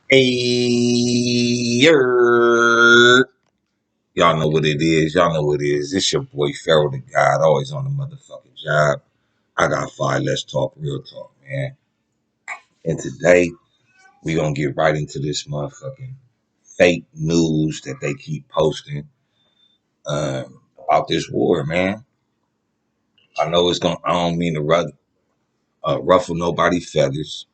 Hey, y'all know what it is. Y'all know what it is. It's your boy Pharaoh the God, always on the motherfucking job. I got five. Let's talk real talk, man. And today we gonna get right into this motherfucking fake news that they keep posting about this war, man. I know it's gonna. I don't mean to ruffle nobody's feathers.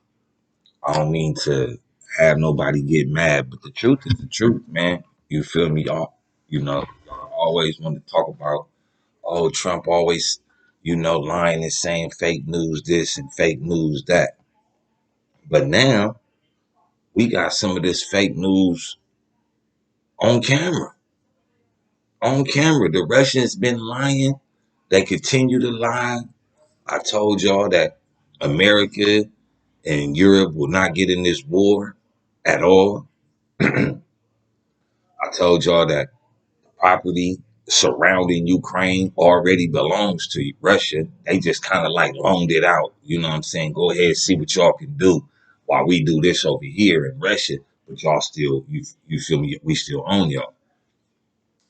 I don't mean to have nobody get mad, but the truth is the truth, man. You feel me? Y'all always want to talk about, oh, Trump always, lying and saying fake news this and fake news that. But now we got some of this fake news on camera. On camera. The Russians been lying. They continue to lie. I told y'all that America and Europe will not get in this war at all. I told y'all that property surrounding Ukraine already belongs to Russia. They just kind of like loaned it out. You know what I'm saying? Go ahead, see what y'all can do while we do this over here in Russia. But y'all still, you feel me? We still own y'all.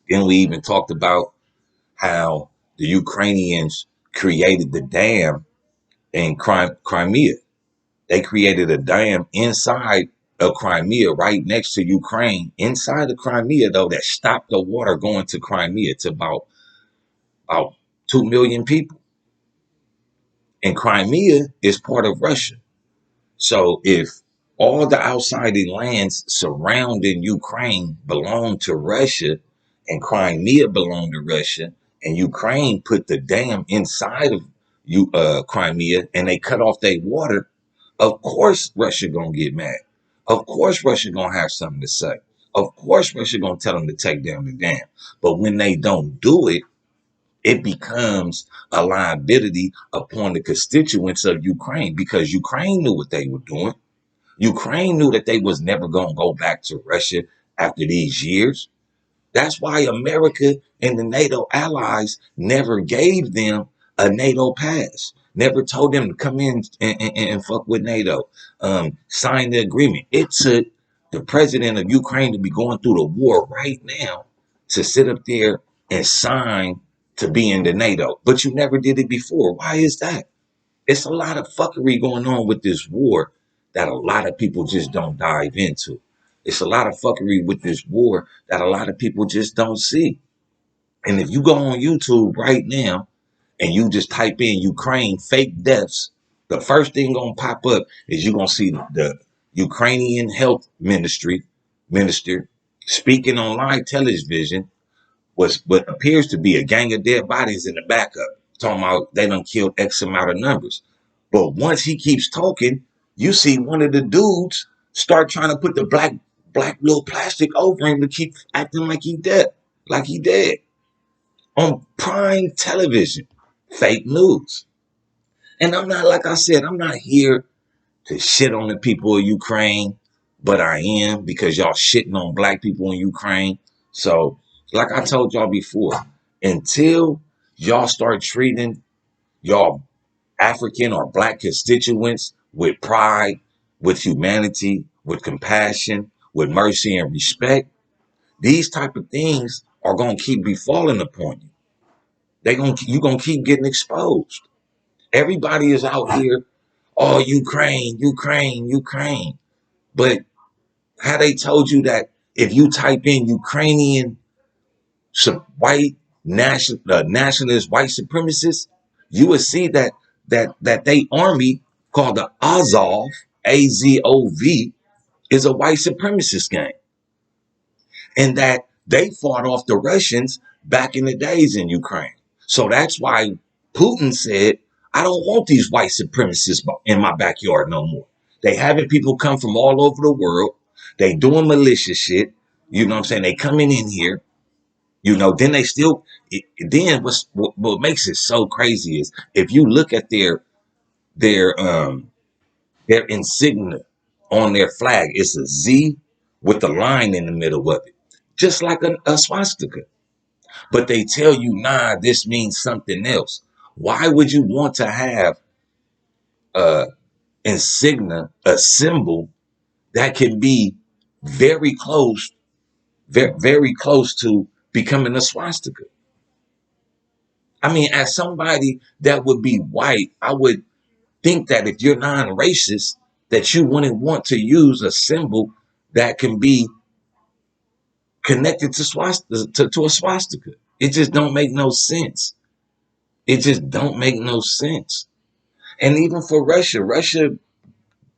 Then we even talked about how the Ukrainians created the dam in Crimea. They created a dam inside of Crimea, right next to Ukraine, inside of Crimea, though, that stopped the water going to Crimea to about 2 million people. And Crimea is part of Russia. So if all the outside lands surrounding Ukraine belong to Russia and Crimea belong to Russia and Ukraine put the dam inside of Crimea and they cut off their water, of course Russia gonna get mad. Of course Russia gonna have something to say. Of course Russia gonna tell them to take down the dam. But when they don't do it, it becomes a liability upon the constituents of Ukraine because Ukraine knew what they were doing. Ukraine knew that they was never going to go back to Russia after these years. That's why America and the NATO allies never gave them a NATO pass. Never told them to come in and fuck with NATO. Sign the agreement. It took the president of Ukraine to be going through the war right now to sit up there and sign to be in the NATO. But you never did it before. Why is that? It's a lot of fuckery going on with this war that a lot of people just don't dive into. It's a lot of fuckery with this war that a lot of people just don't see. And if you go on YouTube right now and you just type in Ukraine fake deaths, the first thing gonna pop up is you're gonna see the Ukrainian health minister speaking on live television was what appears to be a gang of dead bodies in the backup, talking about they done killed X amount of numbers. But once he keeps talking, you see one of the dudes start trying to put the black little plastic over him to keep acting like he dead on prime television. Fake news. And I'm not, like I said, I'm not here to shit on the people of Ukraine, but I am because y'all shitting on black people in Ukraine. So, like I told y'all before, until y'all start treating y'all African or black constituents with pride, with humanity, with compassion, with mercy and respect, these type of things are gonna keep befalling upon you. You gonna keep getting exposed. Everybody is out here, oh, Ukraine, Ukraine, Ukraine. But how they told you that if you type in Ukrainian white nationalist white supremacists, you would see that they army called the Azov, Azov, is a white supremacist gang, and that they fought off the Russians back in the days in Ukraine. So that's why Putin said, I don't want these white supremacists in my backyard no more. They having people come from all over the world. They doing malicious shit. You know what I'm saying? They coming in here. Then they still. Then what makes it so crazy is if you look at their their insignia on their flag, it's a Z with a line in the middle of it, just like a swastika. But they tell you, nah, this means something else. Why would you want to have a insignia, a symbol that can be very close, very close to becoming a swastika. I mean, as somebody that would be white, I would think that if you're non-racist, that you wouldn't want to use a symbol that can be connected to to a swastika. It just don't make no sense. It just don't make no sense. And even for Russia,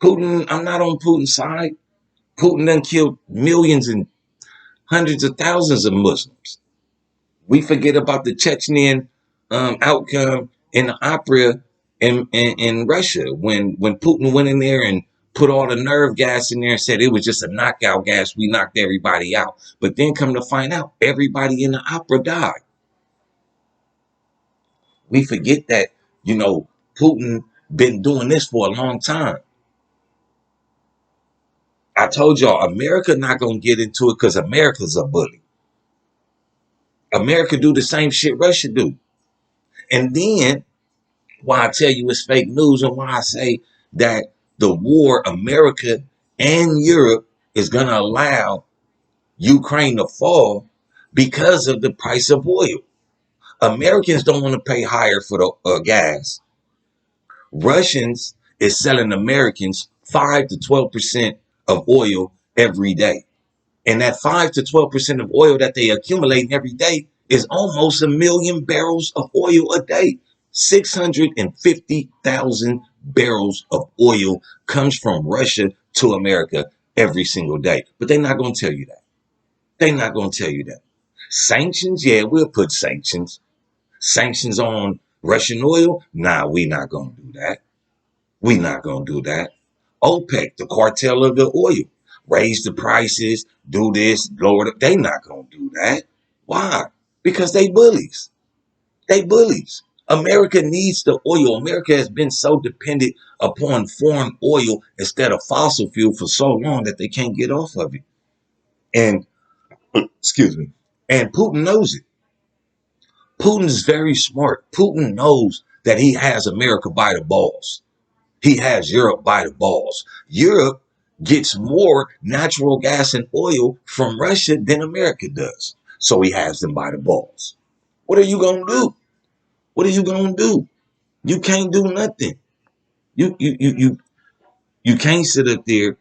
Putin, I'm not on Putin's side. Putin done killed millions and hundreds of thousands of Muslims. We forget about the Chechenian outcome in the opera in Russia when Putin went in there and put all the nerve gas in there and said it was just a knockout gas. We knocked everybody out. But then come to find out, everybody in the opera died. We forget that, Putin been doing this for a long time. I told y'all, America not going to get into it because America's a bully. America do the same shit Russia do. And then why I tell you it's fake news and why I say that the war America and Europe is going to allow Ukraine to fall because of the price of oil. Americans don't want to pay higher for the gas. Russians is selling Americans 5 to 12% of oil every day. And that 5 to 12% of oil that they accumulate every day is almost 1,000,000 barrels of oil a day. 650,000 barrels of oil comes from Russia to America every single day. But they're not going to tell you that. They're not going to tell you that. Sanctions, yeah, we'll put sanctions. Sanctions on Russian oil? Nah, we not going to do that. We not going to do that. OPEC, the cartel of the oil, raise the prices, do this, lower the, they not going to do that. Why? Because they bullies. They bullies. America needs the oil. America has been so dependent upon foreign oil instead of fossil fuel for so long that they can't get off of it. And, excuse me, and Putin knows it. Putin is very smart. Putin knows that he has America by the balls. He has Europe by the balls. Europe gets more natural gas and oil from Russia than America does. So he has them by the balls. What are you going to do? What are you going to do? You can't do nothing. You can't sit up there.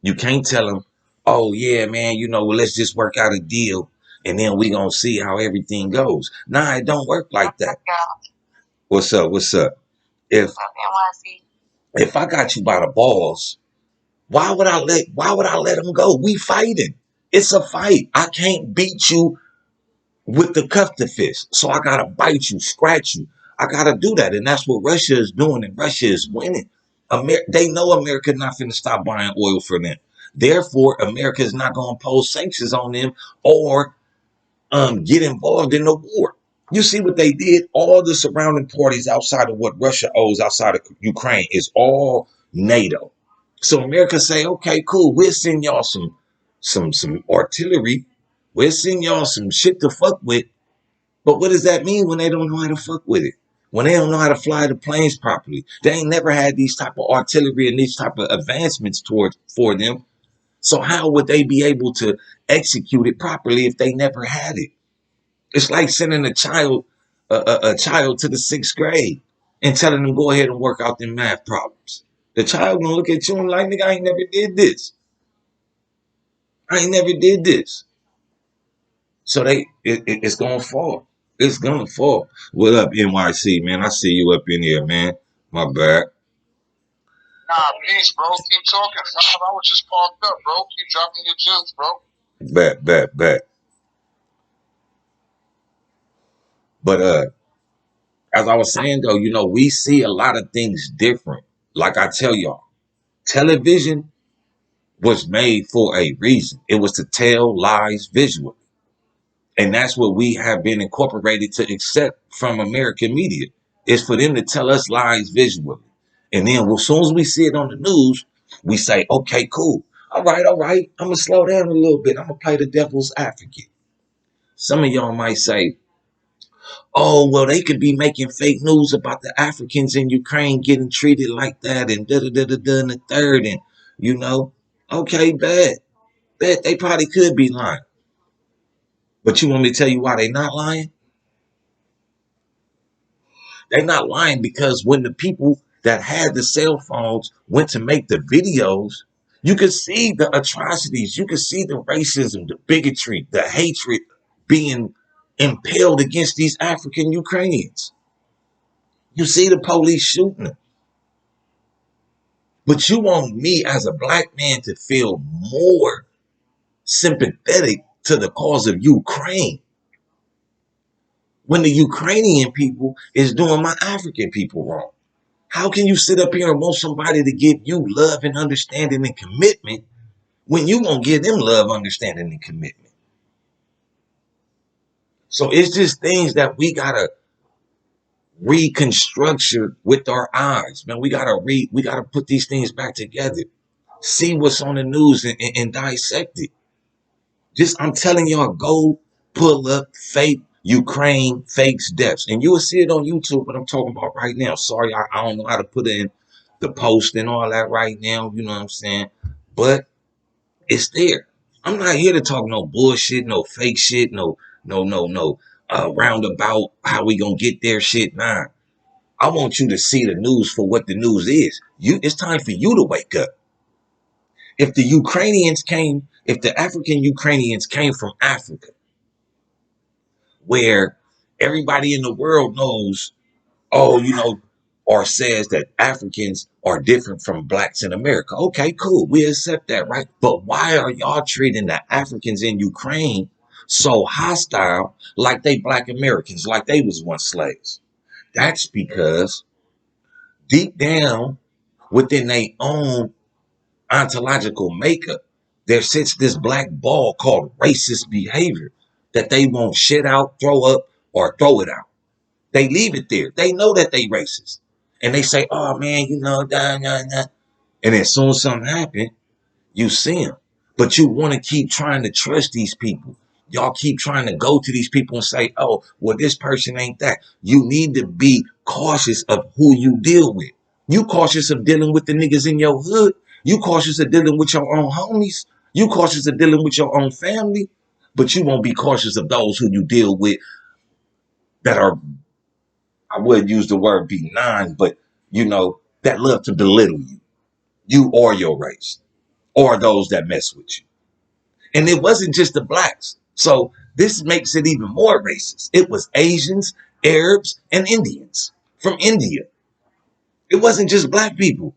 You can't tell them, oh, yeah, man, well, let's just work out a deal and then we going to see how everything goes. Nah, it don't work like that. What's up? What's up? If if I got you by the balls, why would I let him go? We fighting. It's a fight. I can't beat you with the cuff to fist. So I gotta bite you, scratch you. I gotta do that. And that's what Russia is doing, and Russia is winning. They know America not finna stop buying oil from them. Therefore, America is not gonna impose sanctions on them or get involved in the war. You see what they did? All the surrounding parties outside of what Russia owes outside of Ukraine is all NATO. So America say, okay, cool, we'll send y'all some artillery. We'll send y'all some shit to fuck with. But what does that mean when they don't know how to fuck with it? When they don't know how to fly the planes properly? They ain't never had these type of artillery and these type of advancements towards for them. So how would they be able to execute it properly if they never had it? It's like sending a child to the 6th grade and telling them go ahead and work out their math problems. The child gonna look at you and like, nigga, I ain't never did this. I ain't never did this. So it's gonna fall. It's gonna fall. What up, NYC, man? I see you up in here, man. My bad. Nah, peace, bro. Keep talking. I was just parked up, bro. Keep dropping your gems, bro. Bet. But as I was saying though, we see a lot of things different. Like I tell y'all, television was made for a reason. It was to tell lies visually. And that's what we have been incorporated to accept from American media. Is for them to tell us lies visually. And then as soon as we see it on the news, we say, okay, cool. All right. I'm going to slow down a little bit. I'm going to play the devil's advocate. Some of y'all might say, oh, well, they could be making fake news about the Africans in Ukraine getting treated like that and da-da-da-da-da and the third. And, you know, Okay, bad. Bet they probably could be lying. But you want me to tell you why they not lying? They're not lying because when the people that had the cell phones went to make the videos, you could see the atrocities, you could see the racism, the bigotry, the hatred being impelled against these African Ukrainians. You see the police shooting them. But you want me as a black man to feel more sympathetic to the cause of Ukraine when the Ukrainian people is doing my African people wrong. How can you sit up here and want somebody to give you love and understanding and commitment when you won't give them love, understanding, and commitment? So it's just things that we gotta reconstructure with our eyes, man. We gotta put these things back together. See what's on the news and dissect it. Just I'm telling y'all, go pull up fake Ukraine fakes deaths, and you will see it on YouTube. What I'm talking about right now. Sorry, I don't know how to put in the post and all that right now. You know what I'm saying? But it's there. I'm not here to talk no bullshit, no fake shit, no roundabout how we gonna get there shit. Nah, I want you to see the news for what the news is. It's time for you to wake up. If the African Ukrainians came from Africa, where everybody in the world knows, oh, or says that Africans are different from blacks in America. Okay, cool. We accept that, right? But why are y'all treating the Africans in Ukraine so hostile like they black Americans, like they was once slaves? That's because deep down within their own ontological makeup, there sits this black ball called racist behavior that they won't shit out, throw up, or throw it out. They leave it there. They know that they racist. And they say, oh man, da, da, da. And as soon as something happens, you see them. But you want to keep trying to trust these people. Y'all keep trying to go to these people and say, oh, well, this person ain't that. You need to be cautious of who you deal with. You cautious of dealing with the niggas in your hood. You cautious of dealing with your own homies. You cautious of dealing with your own family. But you won't be cautious of those who you deal with that are, I would use the word benign, but that love to belittle you or your race, or those that mess with you. And it wasn't just the blacks. So this makes it even more racist. It was Asians, Arabs, and Indians from India. It wasn't just black people.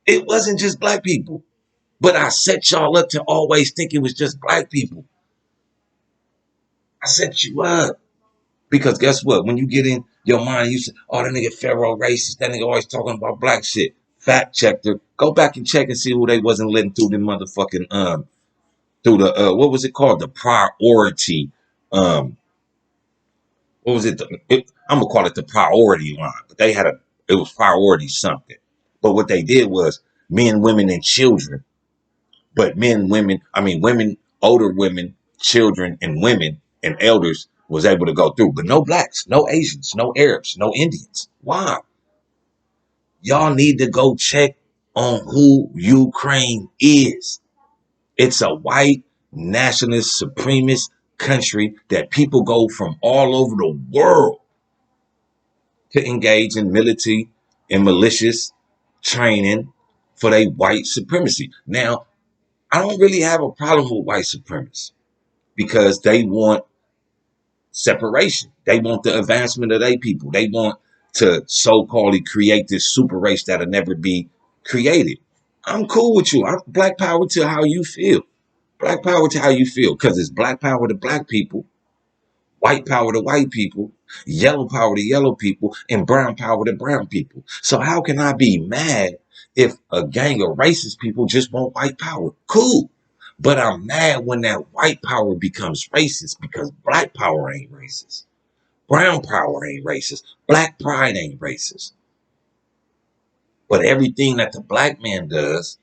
It wasn't just black people. But I set y'all up to always think it was just black people. I set you up. Because guess what? When you get in your mind, you say, oh, that nigga Pharaoh racist. That nigga always talking about black shit. Fact checker. Go back and check and see who they wasn't letting through the motherfucking through the what was it called? The priority what was it? I'm gonna call it the priority line, but it was priority something. But what they did was men, women, and children. But men, women, I mean women, older women, children, and women and elders was able to go through, but no blacks, no Asians, no Arabs, no Indians. Why? Y'all need to go check on who Ukraine is. It's a white nationalist supremacist country that people go from all over the world to engage in military and malicious training for their white supremacy. Now, I don't really have a problem with white supremacy because they want separation. They want the advancement of their people. They want to so-called create this super race that'll never be created. I'm cool with you. I'm black power to how you feel. Black power to how you feel because it's black power to black people, white power to white people, yellow power to yellow people, and brown power to brown people. So how can I be mad if a gang of racist people just want white power? Cool. But I'm mad when that white power becomes racist because black power ain't racist. Brown power ain't racist. Black pride ain't racist. But everything that the black man does,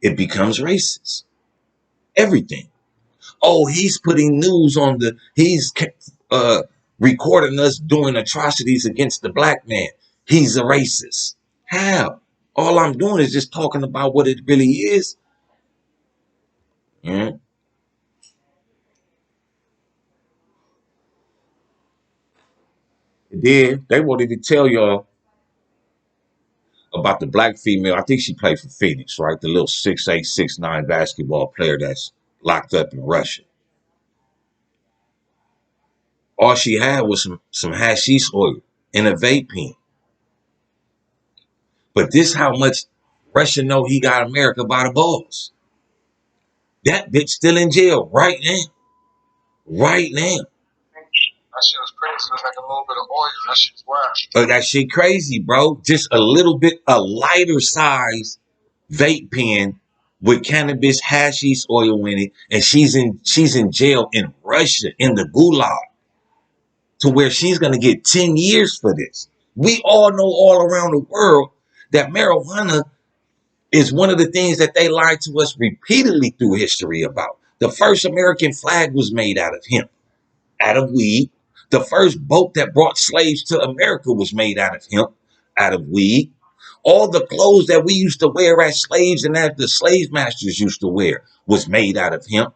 it becomes racist. Everything. Oh, he's putting news on he's uh, recording us doing atrocities against the black man. He's a racist. How? All I'm doing is just talking about what it really is. Mm. Then they wanted to tell y'all about the black female. I think she played for Phoenix, right? The little 6'8", 6'9" basketball player that's locked up in Russia. All she had was some hashish oil and a vape pen. But this how much Russia know he got America by the balls. That bitch still in jail right now. Right now. That shit was crazy. It was like a little bit of oil. That shit's wild. But that shit crazy, bro. Just a little bit, a lighter size vape pen with cannabis hashish oil in it, and she's in jail in Russia in the gulag to where she's gonna get 10 years for this. We all know all around the world that marijuana is one of the things that they lied to us repeatedly through history about. The first American flag was made out of hemp, out of weed. The first boat that brought slaves to America was made out of hemp, out of weed. All the clothes that we used to wear as slaves and that the slave masters used to wear was made out of hemp.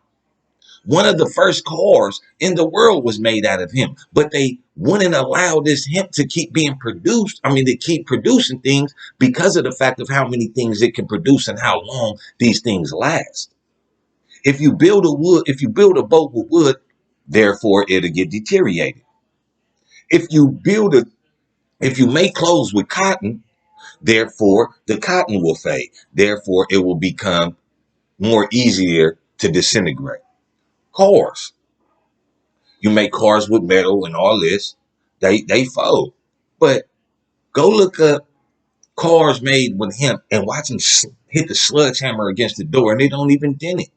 One of the first cars in the world was made out of hemp, but they wouldn't allow this hemp to keep being produced. I mean, to keep producing things because of the fact of how many things it can produce and how long these things last. If you build a boat with wood, therefore it'll get deteriorated. If you build a, if you make clothes with cotton, therefore the cotton will fade. Therefore it will become more easier to disintegrate. Cars, you make cars with metal and all this, they fold. But go look up cars made with hemp and watch them hit the sledgehammer against the door and they don't even dent it.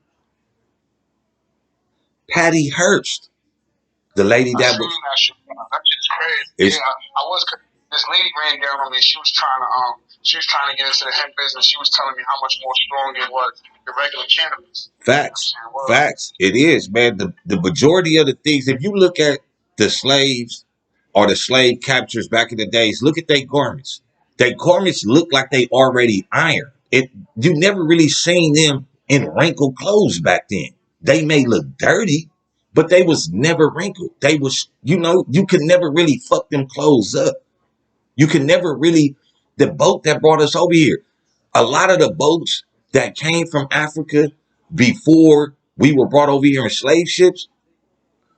Patty Hearst, the lady I that seen was, that shit. That shit's crazy. Yeah, I was. This lady ran down on me. She was trying to get into the hemp business. She was telling me how much more strong it was than regular cannabis. facts, You know what I'm saying? facts. It is, man. The majority of the things, if you look at the slaves or the slave captures back in the days, look at their garments. Their garments look like they already ironed. You never really seen them in wrinkled clothes back then. They may look dirty, but they was never wrinkled. They was, you could never really fuck them clothes up. You can never really, the boat that brought us over here, a lot of the boats that came from Africa before we were brought over here in slave ships,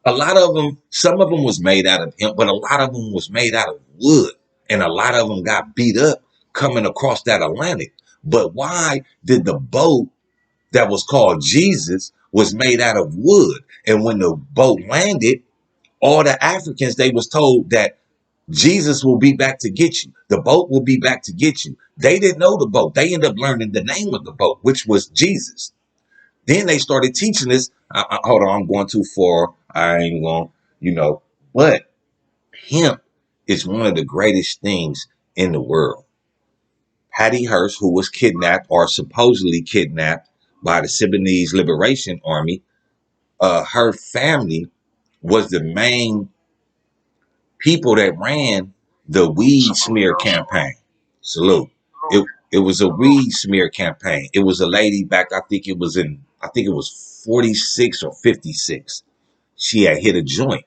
a lot of them, some of them was made out of hemp, but a lot of them was made out of wood. And a lot of them got beat up coming across that Atlantic. But why did the boat that was called Jesus was made out of wood? And when the boat landed, all the Africans, they was told that Jesus will be back to get you. The boat will be back to get you. They didn't know the boat. They ended up learning the name of the boat, which was Jesus. Then they started teaching us. Hold on, I'm going too far. I ain't going, but hemp is one of the greatest things in the world. Patty Hearst, who was kidnapped or supposedly kidnapped by the Sudanese Liberation Army, her family was the main people that ran the weed smear campaign. Salute. It was a weed smear campaign. It was a lady back, I think it was 46 or 56. She had hit a joint.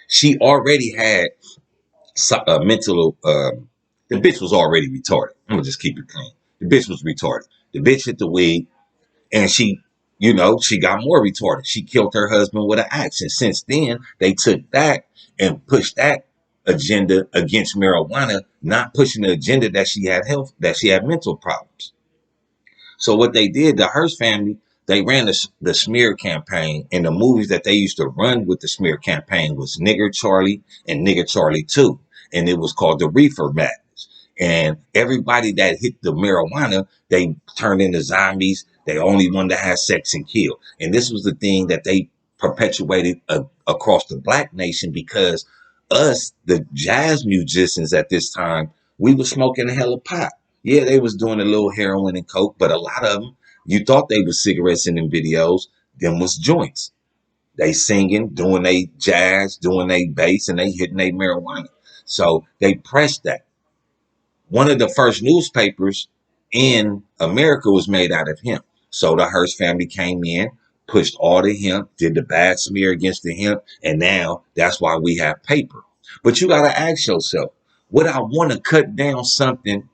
She already had a mental, the bitch was already retarded. I'm gonna just keep it clean. The bitch was retarded. The bitch hit the weed and she got more retarded. She killed her husband with an axe. And since then, they took that and pushed that agenda against marijuana, not pushing the agenda that she had mental problems. So what they did, the Hearst family, they ran the smear campaign, and the movies that they used to run with the smear campaign was Nigger Charlie and Nigger Charlie 2. And it was called the Reefer Madness. And everybody that hit the marijuana, they turned into zombies. They only wanted to have sex and kill. And this was the thing that they perpetuated across the black nation because us, the jazz musicians at this time, we were smoking a hell of pot. Yeah, they was doing a little heroin and coke, but a lot of them, you thought they was cigarettes in them videos. Them was joints. They singing, doing they jazz, doing they bass, and they hitting they marijuana. So they pressed that. One of the first newspapers in America was made out of hemp. So the Hearst family came in, pushed all the hemp, did the bad smear against the hemp, and now that's why we have paper. But you got to ask yourself, would I want to cut down something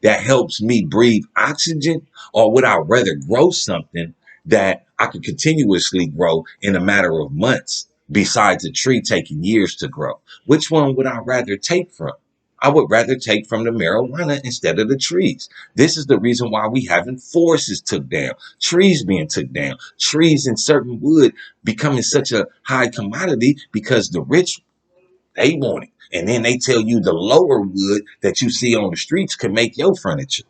that helps me breathe oxygen, or would I rather grow something that I could continuously grow in a matter of months, besides a tree taking years to grow? Which one would I rather take from? I would rather take from the marijuana instead of the trees. This is the reason why we having forests took down, trees being took down, trees and certain wood becoming such a high commodity because the rich, they want it. And then they tell you the lower wood that you see on the streets can make your furniture.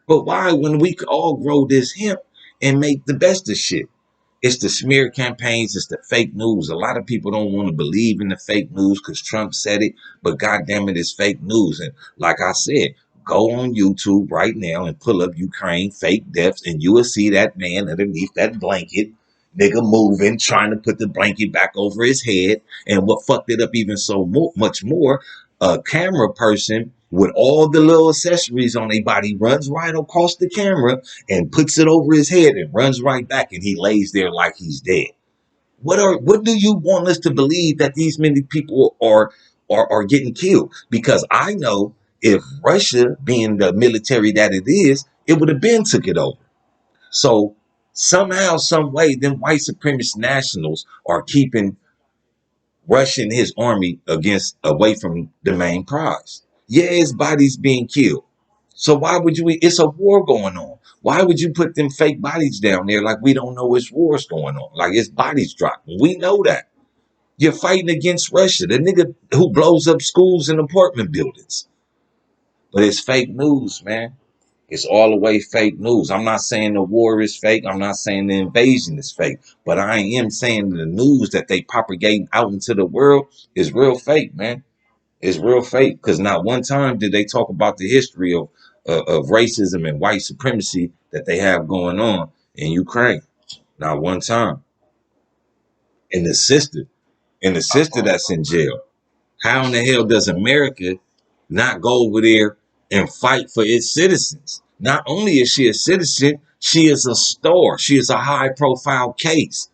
But why, when we could all grow this hemp and make the best of shit? It's the smear campaigns. It's the fake news. A lot of people don't want to believe in the fake news because Trump said it, but goddamn it, it's fake news. And like I said, go on YouTube right now and pull up Ukraine fake deaths, and you will see that man underneath that blanket, nigga moving, trying to put the blanket back over his head. And what fucked it up even so much more, a camera person with all the little accessories on their body runs right across the camera and puts it over his head and runs right back, and he lays there like he's dead. What do you want us to believe, that these many people are getting killed? Because I know if Russia, being the military that it is, it would have been took it over. So somehow, some way, them white supremacist nationals are keeping rushing his army against away from the main prize. Yeah, his body's being killed. So why would you? It's a war going on. Why would you put them fake bodies down there like we don't know it's wars going on? Like it's bodies dropping. We know that. You're fighting against Russia, the nigga who blows up schools and apartment buildings. But it's fake news, man. It's all the way fake news. I'm not saying the war is fake. I'm not saying the invasion is fake. But I am saying the news that they propagating out into the world is real fake, man. It's real fake. Because not one time did they talk about the history of racism and white supremacy that they have going on in Ukraine. Not one time. And the sister that's in jail. How in the hell does America not go over there and fight for its citizens? Not only is she a citizen, she is a star. She is a high profile case.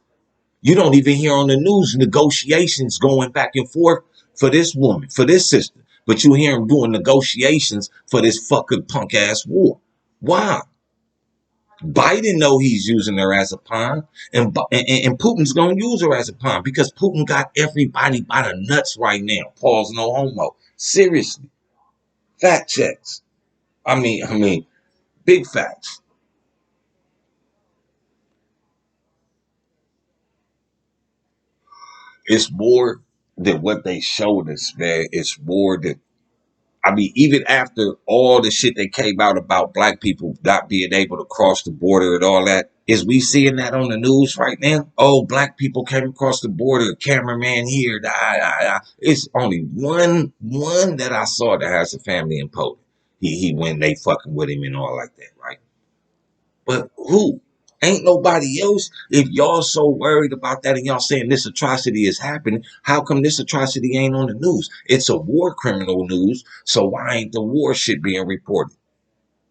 You don't even hear on the news negotiations going back and forth for this woman, for this sister. But you hear them doing negotiations for this fucking punk ass war. Why? Biden know he's using her as a pawn, and Putin's gonna use her as a pawn because Putin got everybody by the nuts right now. Pause, no homo. Seriously, fact checks. I mean, big facts. It's more than what they showed us, man. It's more than, even after all the shit that came out about black people not being able to cross the border and all that, is we seeing that on the news right now? Oh, black people came across the border, cameraman here. It's only one that I saw that has a family in Poland. He went, they fucking with him and all like that, right? But who? Ain't nobody else. If y'all so worried about that and y'all saying this atrocity is happening, how come this atrocity ain't on the news? It's a war criminal news, so why ain't the war shit being reported?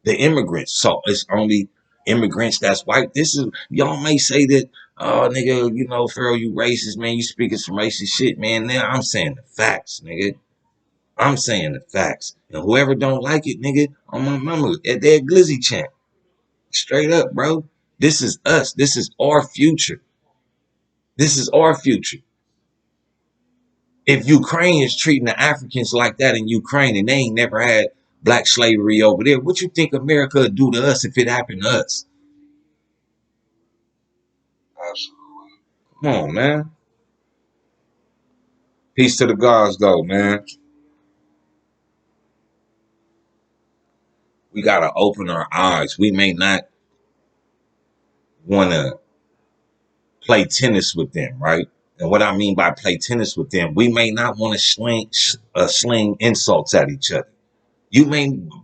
The immigrants, so it's only immigrants that's white. This is, y'all may say that, oh nigga, Pharaoh, you racist, man, you speaking some racist shit, man. Now I'm saying the facts, nigga. I'm saying the facts. And whoever don't like it, nigga, on my mama, at their glizzy chant. Straight up, bro. This is us. This is our future. This is our future. If Ukraine is treating the Africans like that in Ukraine and they ain't never had black slavery over there, what you think America would do to us if it happened to us? Absolutely. Come on, man. Peace to the gods, though, man. We got to open our eyes. We may not want to play tennis with them, right? And what I mean by play tennis with them, we may not want to sling insults at each other. You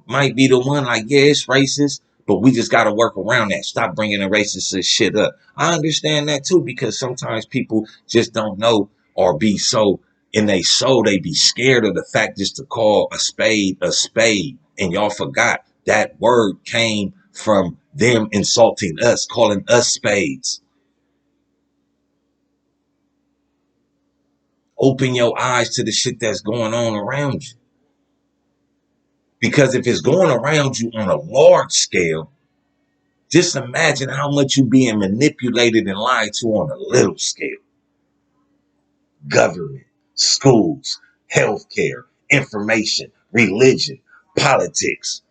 might be the one like, yeah, it's racist, but we just got to work around that. Stop bringing the racist shit up. I understand that too, because sometimes people just don't know, or be so in they soul, they be scared of the fact just to call a spade a spade. And y'all forgot that word came from them insulting us, calling us spades. Open your eyes to the shit that's going on around you. Because if it's going around you on a large scale, just imagine how much you're being manipulated and lied to on a little scale. Government, schools, healthcare, information, religion, politics.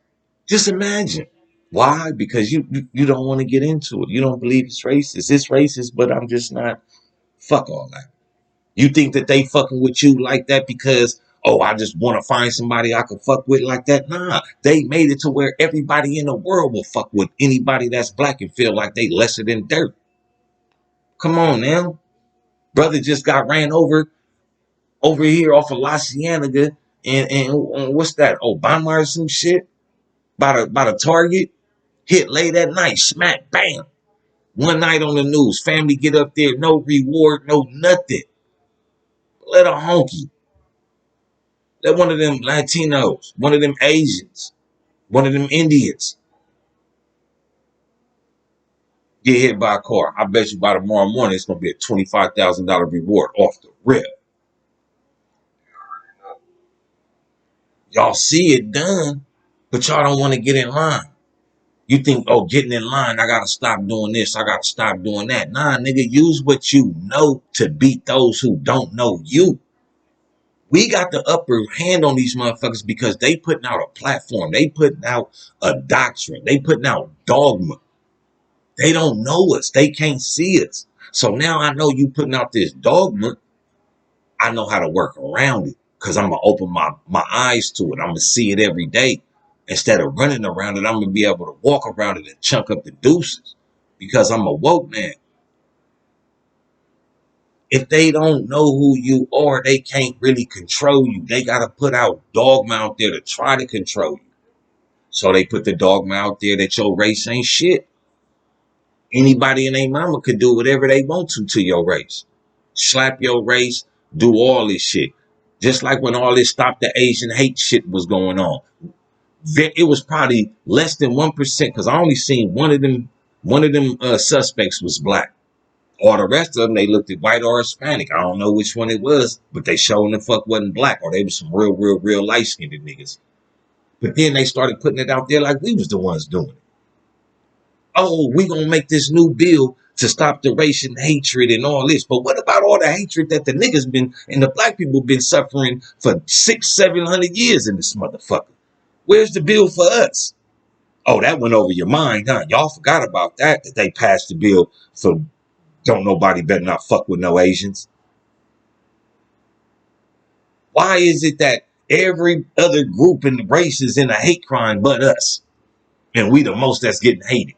Just imagine. Why? Because you don't want to get into it. You don't believe it's racist. It's racist, but I'm just not. Fuck all that. You think that they fucking with you like that because, oh, I just want to find somebody I can fuck with like that? Nah, they made it to where everybody in the world will fuck with anybody that's black and feel like they lesser than dirt. Come on now. Brother just got ran over here off of La Cienega and what's that? Obama or some shit? By the Target? Hit late at night, smack, bam. One night on the news, family get up there, no reward, no nothing. Let a honky. Let one of them Latinos, one of them Asians, one of them Indians get hit by a car. I bet you by tomorrow morning it's gonna be a $25,000 reward off the rip. Y'all see it done, but y'all don't want to get in line. You think, oh, getting in line, I gotta stop doing this, I gotta stop doing that. Nah, nigga, use what you know to beat those who don't know you. We got the upper hand on these motherfuckers because they putting out a platform. They putting out a doctrine. They putting out dogma. They don't know us. They can't see us. So now I know you putting out this dogma. I know how to work around it because I'm going to open my eyes to it. I'm going to see it every day. Instead of running around it, I'm going to be able to walk around it and chunk up the deuces because I'm a woke man. If they don't know who you are, they can't really control you. They got to put out dogma out there to try to control you. So they put the dogma out there that your race ain't shit. Anybody and their mama could do whatever they want to your race. Slap your race, do all this shit. Just like when all this stop the Asian hate shit was going on. It was probably less than 1% because I only seen one of them suspects was black. All the rest of them, they looked at white or Hispanic. I don't know which one it was, but they showing the fuck wasn't black or they was some real light-skinned niggas. But then they started putting it out there like we was the ones doing it. Oh, we gonna make this new bill to stop the racial hatred and all this. But what about all the hatred that the niggas been and the black people been suffering for 600-700 years in this motherfucker? Where's the bill for us? Oh, that went over your mind, huh? Y'all forgot about that they passed the bill for don't nobody better not fuck with no Asians. Why is it that every other group in the race is in a hate crime but us? And we the most that's getting hated.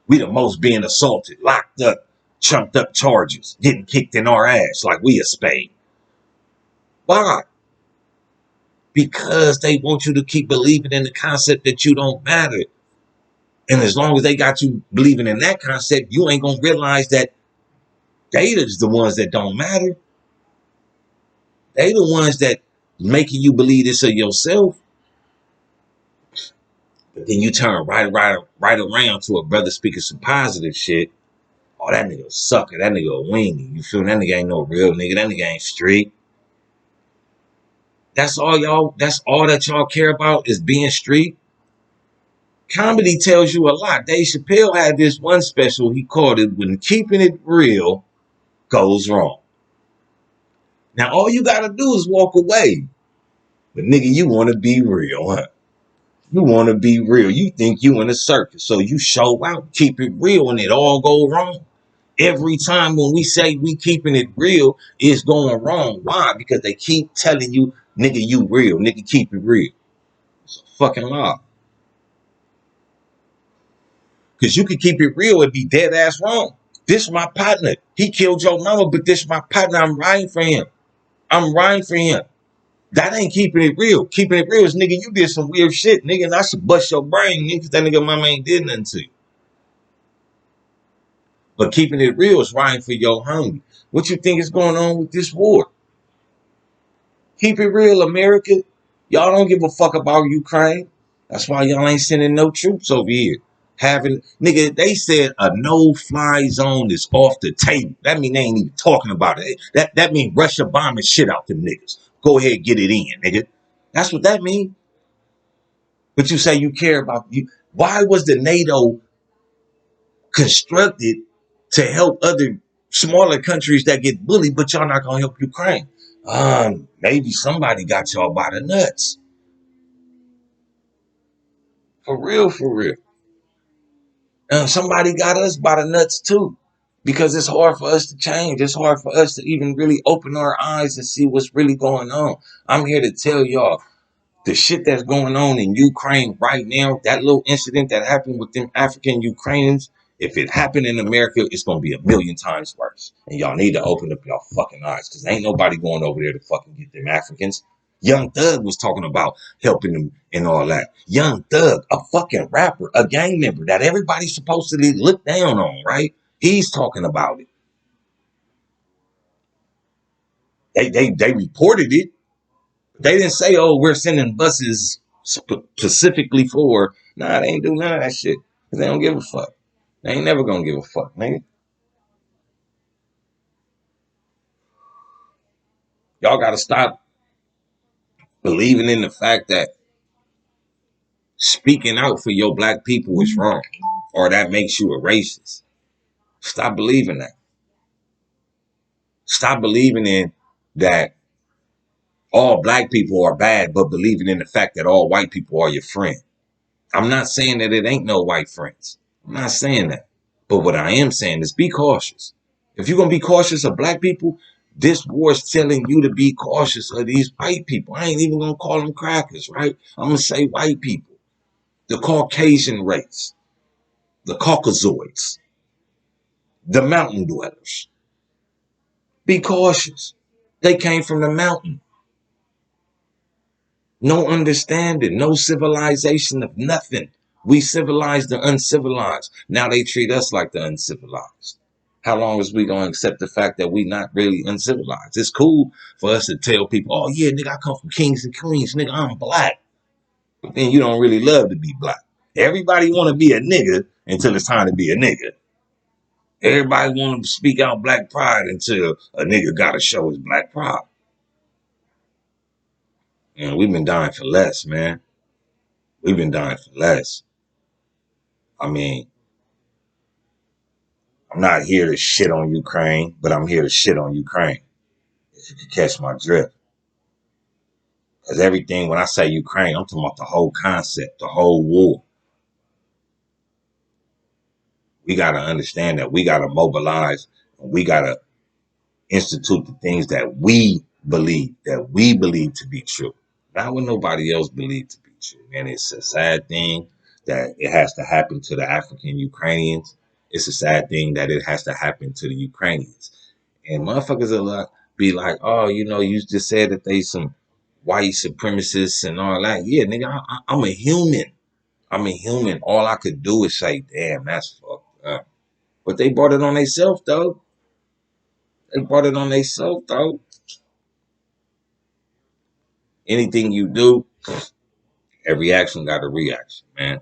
We the most being assaulted, locked up, chunked up charges, getting kicked in our ass like we a spade. Why? Because they want you to keep believing in the concept that you don't matter. And as long as they got you believing in that concept, you ain't going to realize that they is the ones that don't matter. They the ones that making you believe this of yourself. But then you turn right around to a brother speaking some positive shit. Oh, that nigga a sucker. That nigga a weenie. You feel that nigga ain't no real nigga. That nigga ain't straight. That's all that y'all care about is being street. Comedy tells you a lot. Dave Chappelle had this one special. He called it When Keeping It Real Goes Wrong. Now, all you got to do is walk away. But nigga, you want to be real, huh? You want to be real. You think you in a circus. So you show out, keep it real, and it all go wrong. Every time when we say we keeping it real, it's going wrong. Why? Because they keep telling you, nigga, you real. Nigga, keep it real. It's a fucking lie. Because you can keep it real and be dead ass wrong. This is my partner. He killed your mama, but this is my partner. I'm riding for him. I'm riding for him. That ain't keeping it real. Keeping it real is, nigga, you did some weird shit, nigga, and I should bust your brain, nigga, because that nigga mama ain't did nothing to you. But keeping it real is riding for your homie. What you think is going on with this war? Keep it real, America. Y'all don't give a fuck about Ukraine. That's why y'all ain't sending no troops over here. having, nigga, they said a no-fly zone is off the table. That mean they ain't even talking about it. That mean Russia bombing shit out them niggas. Go ahead, get it in, nigga. That's what that mean. But you say you care about you. Why was the NATO constructed to help other smaller countries that get bullied, but y'all not gonna help Ukraine? Maybe somebody got y'all by the nuts. For real, for real. Somebody got us by the nuts too. Because it's hard for us to change. It's hard for us to even really open our eyes and see what's really going on. I'm here to tell y'all, the shit that's going on in Ukraine right now, that little incident that happened with them African Ukrainians, if it happened in America, it's going to be a million times worse. And y'all need to open up y'all fucking eyes, because ain't nobody going over there to fucking get them Africans. Young Thug was talking about helping them and all that. Young Thug, a fucking rapper, a gang member that everybody's supposed to look down on, right? He's talking about it. They reported it. They didn't say, oh, we're sending buses specifically for. Nah, they ain't do none of that shit. Cause they don't give a fuck. They ain't never gonna give a fuck, nigga. Y'all gotta stop believing in the fact that speaking out for your black people is wrong, or that makes you a racist. Stop believing that. Stop believing in that all black people are bad, but believing in the fact that all white people are your friend. I'm not saying that it ain't no white friends. I'm not saying that. But what I am saying is be cautious. If you're going to be cautious of black people, this war is telling you to be cautious of these white people. I ain't even going to call them crackers, right? I'm going to say white people. The Caucasian race. The Caucasoids. The mountain dwellers. Be cautious. They came from the mountain. No understanding, no civilization of nothing. We civilized the uncivilized. Now they treat us like the uncivilized. How long is we going to accept the fact that we not really uncivilized? It's cool for us to tell people, oh yeah, nigga, I come from kings and queens. Nigga, I'm black. But then you don't really love to be black. Everybody want to be a nigga until it's time to be a nigga. Everybody want to speak out black pride until a nigga got to show his black pride. And we've been dying for less, man. We've been dying for less. I mean, I'm not here to shit on Ukraine, but I'm here to shit on Ukraine. If you can catch my drift. Because everything, when I say Ukraine, I'm talking about the whole concept, the whole war. We got to understand that we got to mobilize and we got to institute the things that we believe to be true. Not what nobody else believes to be true. And it's a sad thing that it has to happen to the African Ukrainians. It's a sad thing that it has to happen to the Ukrainians. And motherfuckers will be like, oh, you know, you just said that they some white supremacists and all that. Yeah, nigga, I'm a human. I'm a human. All I could do is say, damn, that's fucked up. But they brought it on themselves, though. They brought it on themselves, though. Anything you do, every action got a reaction, man.